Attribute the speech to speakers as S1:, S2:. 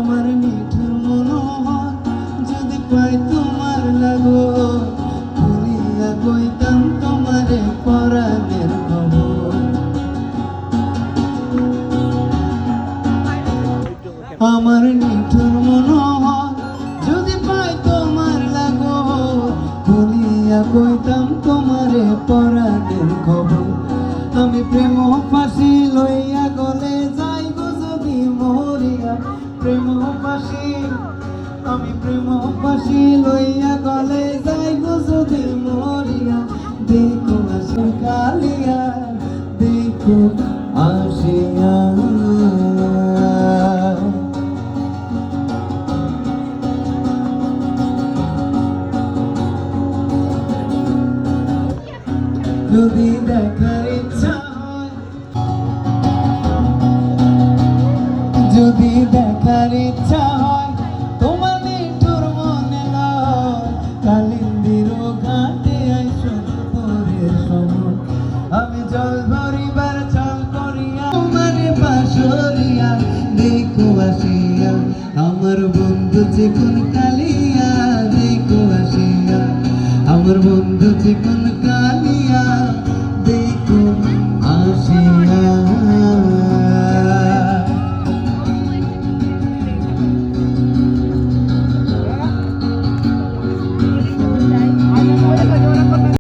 S1: আমার নিঠুর মনোহর যদি পাই তোমার লাগো খুলিয়া কইতাম তোমারে পরাণের খবর। আমার নিঠুর মনোহর যদি পাই তোমার লাগো খুলিয়া কইতাম তোমারে পরাণের খবর। আমি প্রেম ফাঁসি লইয়া গলে যাইব যদি মরিয়া, প্রেম ফাঁসি আমি প্রেম ফাঁসি লইয়া গলে যাইব যদি মরিয়া। দেখো আসি কালিয়া দেখো আসিয়া, যদি দেখার ইচ্ছা হয়, যদি দেখার ইচ্ছা হয় তোমার নিঠুর মনে লয় কালিন্দির ঘাটে আইসো পরের সময়। আমি জল ভরিবার চল করিয়া তোমারে বাসরিয়া দেখো আসিয়া, আমার বন্ধু চিকন কালিয়া দেখো আসিয়া, আমার বন্ধু চিকন